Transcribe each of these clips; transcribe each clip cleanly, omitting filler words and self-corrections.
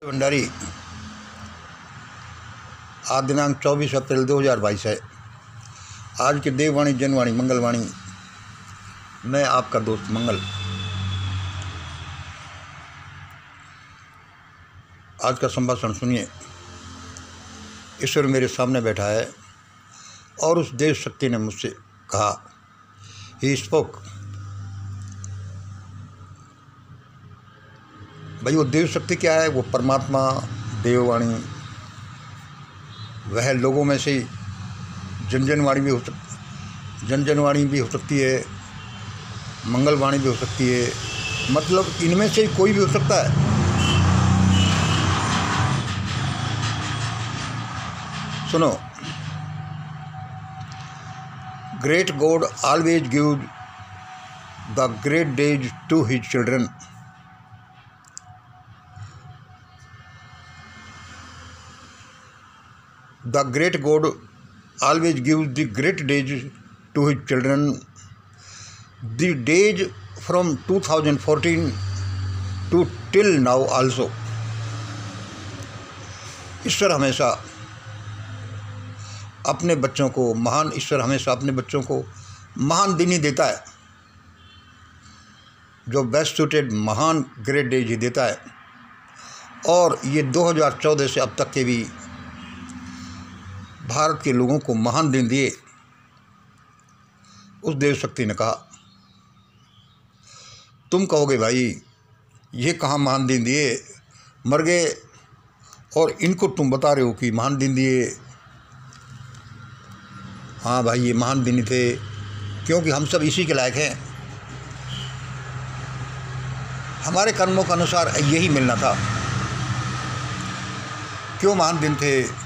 भंडारी आज दिनांक 24 अप्रैल 2022 है। आज के देववाणी जनवाणी मंगलवाणी, मैं आपका दोस्त मंगल। आज का संभाषण सुनिए। ईश्वर मेरे सामने बैठा है और उस देव शक्ति ने मुझसे कहा, ही स्पोक। भाई वो देव शक्ति क्या है? वो परमात्मा, देववाणी, वह लोगों में से जनवाणी भी हो सकती, जनवाणी भी हो सकती है, मंगलवाणी भी हो सकती है, मतलब इनमें से कोई भी हो सकता है। सुनो, great God always give the great days to his children. The great God always gives the great days to his children. The days from 2014 to till now also. ईश्वर हमेशा अपने बच्चों को महान दिन ही देता है, जो बेस्ट सूटेड महान ग्रेट डेज ही देता है। और ये 2014 से अब तक के भी भारत के लोगों को महान दिन दिए। उस देव शक्ति ने कहा, तुम कहोगे भाई ये कहाँ महान दिन दिए, मर गए, और इनको तुम बता रहे हो कि महान दिन दिए। हाँ भाई, ये महान दिन थे, क्योंकि हम सब इसी के लायक हैं। हमारे कर्मों के अनुसार यही मिलना था। क्यों महान दिन थे?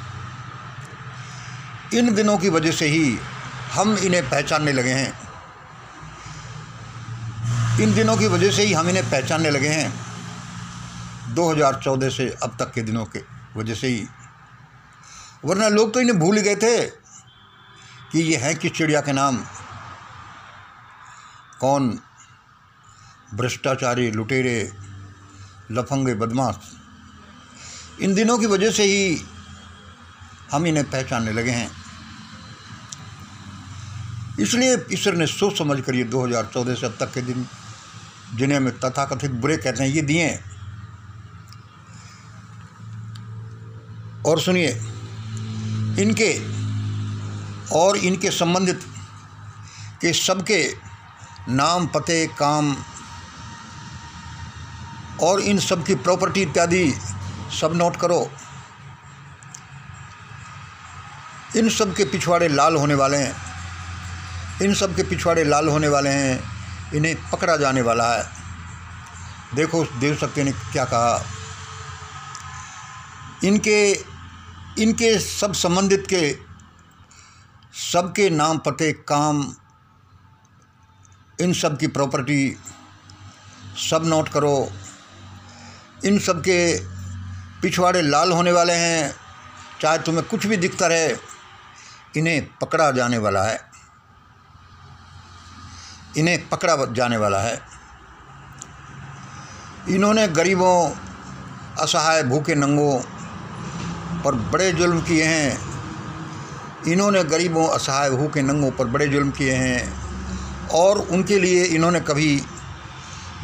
इन दिनों की वजह से ही हम इन्हें पहचानने लगे हैं। इन दिनों की वजह से ही हम इन्हें पहचानने लगे हैं। 2014 से अब तक के दिनों के वजह से ही, वरना लोग तो इन्हें भूल ही गए थे कि ये हैं किस चिड़िया के नाम। कौन? भ्रष्टाचारी, लुटेरे, लफंगे, बदमाश। इन दिनों की वजह से ही हम इन्हें पहचानने लगे हैं। इसलिए ईश्वर ने सोच समझ कर ये 2014 से अब तक के दिन, जिन्हें हमें तथाकथित बुरे कहते हैं, ये दिए हैं। और सुनिए, इनके और इनके संबंधित के सबके नाम, पते, काम और इन सब की प्रॉपर्टी इत्यादि सब नोट करो। इन सब के पिछवाड़े लाल होने वाले हैं। इन सब के पिछवाड़े लाल होने वाले हैं। इन्हें पकड़ा जाने वाला है। देखो उस देव शक्ति ने क्या कहा। इनके सब संबंधित के सबके नाम, पते, काम, इन सब की प्रॉपर्टी सब नोट करो। इन सब के पिछवाड़े लाल होने वाले हैं। चाहे तुम्हें कुछ भी दिखता रहे, इन्हें पकड़ा जाने वाला है। इन्हें पकड़ा जाने वाला है। इन्होंने गरीबों, असहाय, भूखे, नंगों पर बड़े जुल्म किए हैं। इन्होंने गरीबों, असहाय, भूखे, नंगों पर बड़े जुल्म किए हैं, और उनके लिए इन्होंने कभी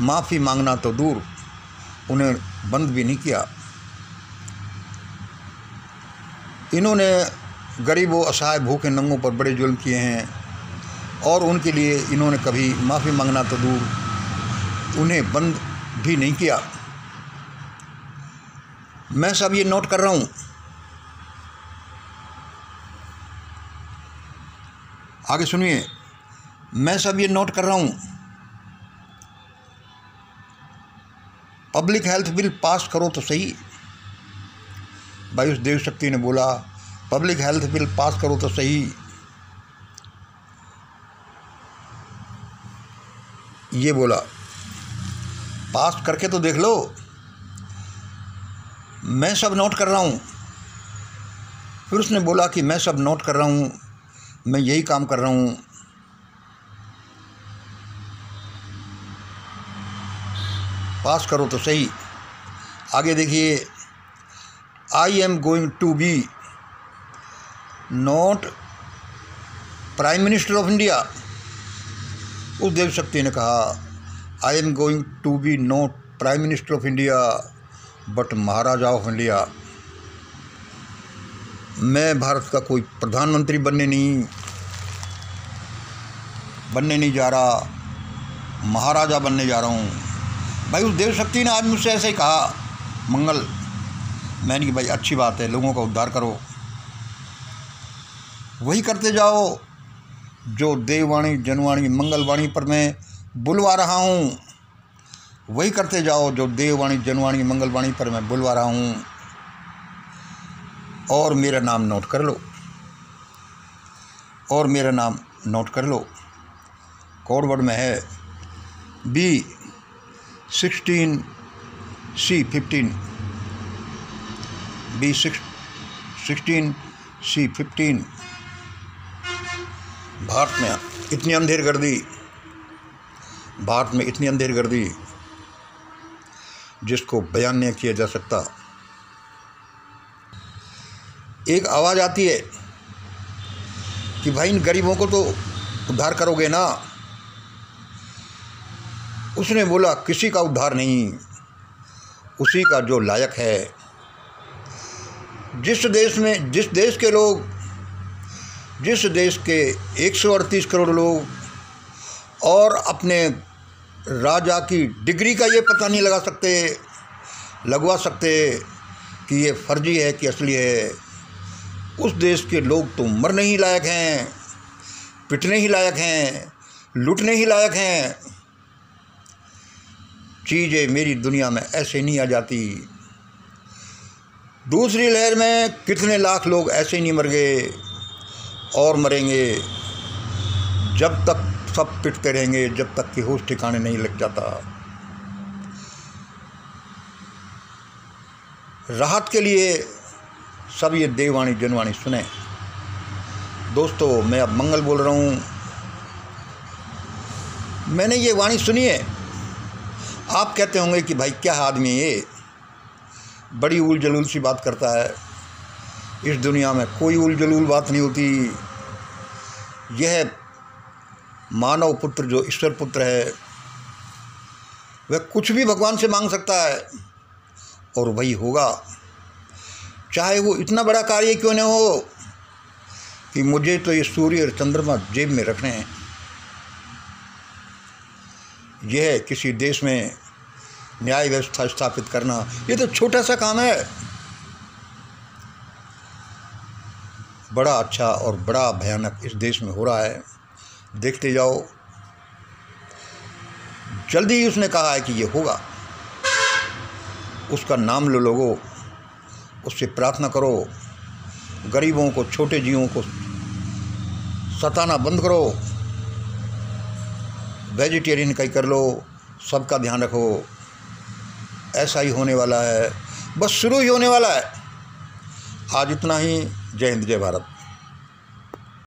माफ़ी मांगना तो दूर, उन्हें बंद भी नहीं किया। इन्होंने गरीबों, असहाय, भूखे, नंगों पर बड़े जुल्म किए हैं, और उनके लिए इन्होंने कभी माफ़ी मांगना तो दूर, उन्हें बंद भी नहीं किया। मैं सब ये नोट कर रहा हूँ। आगे सुनिए, मैं सब ये नोट कर रहा हूँ। पब्लिक हेल्थ बिल पास करो तो सही। भाई उस देव शक्ति ने बोला, पब्लिक हेल्थ बिल पास करो तो सही। ये बोला, पास करके तो देख लो। मैं सब नोट कर रहा हूँ। फिर उसने बोला कि मैं सब नोट कर रहा हूँ, मैं यही काम कर रहा हूँ। पास करो तो सही। आगे देखिए, I am going to be not prime minister of India. उस देव शक्ति ने कहा, I am going to be not prime minister of India but maharaja of India. मैं भारत का कोई प्रधानमंत्री बनने नहीं जा रहा, महाराजा बनने जा रहा हूँ। भाई उस देव शक्ति ने आज मुझसे ऐसे ही कहा मंगल। मैंने कि भाई अच्छी बात है, लोगों का उद्धार करो, वही करते जाओ जो देववाणी जनवाणी मंगलवाणी पर मैं बुलवा रहा हूँ, वही करते जाओ जो देववाणी जनवाणी मंगलवाणी पर मैं बुलवा रहा हूँ। और मेरा नाम नोट कर लो, और मेरा नाम नोट कर लो। कोड वर्ड में है B16C15, B16C15। भारत में इतनी अंधेरगर्दी, भारत में इतनी अंधेरगर्दी जिसको बयान नहीं किया जा सकता। एक आवाज़ आती है कि भाई इन गरीबों को तो उद्धार करोगे ना। उसने बोला किसी का उद्धार नहीं, उसी का जो लायक है। जिस देश के 138 करोड़ लोग और अपने राजा की डिग्री का ये पता नहीं लगवा सकते कि ये फर्जी है कि असली है, उस देश के लोग तो मरने ही लायक हैं, पिटने ही लायक हैं, लूटने ही लायक हैं। चीज़ें मेरी दुनिया में ऐसे नहीं आ जाती। दूसरी लहर में कितने लाख लोग ऐसे ही नहीं मर गए और मरेंगे, जब तक सब पिटते रहेंगे, जब तक कि होश ठिकाने नहीं लग जाता। राहत के लिए सब ये देववाणी जनवाणी सुने। दोस्तों मैं अब मंगल बोल रहा हूँ। मैंने ये वाणी सुनी है। आप कहते होंगे कि भाई क्या आदमी है ये, बड़ी उल जलूल सी बात करता है। इस दुनिया में कोई उल जलूल बात नहीं होती। यह मानव पुत्र जो ईश्वर पुत्र है, वह कुछ भी भगवान से मांग सकता है और वही होगा, चाहे वो इतना बड़ा कार्य क्यों न हो कि मुझे तो ये सूर्य और चंद्रमा जेब में रखने हैं। यह किसी देश में न्याय व्यवस्था स्थापित करना, ये तो छोटा सा काम है। बड़ा अच्छा और बड़ा भयानक इस देश में हो रहा है, देखते जाओ। जल्दी ही उसने कहा है कि ये होगा। उसका नाम लो लोगों, उससे प्रार्थना करो। गरीबों को, छोटे जीवों को सताना बंद करो। वेजिटेरियन कहीं कर लो, सबका ध्यान रखो। ऐसा ही होने वाला है, बस शुरू ही होने वाला है। आज इतना ही। जय हिंद, जय भारत।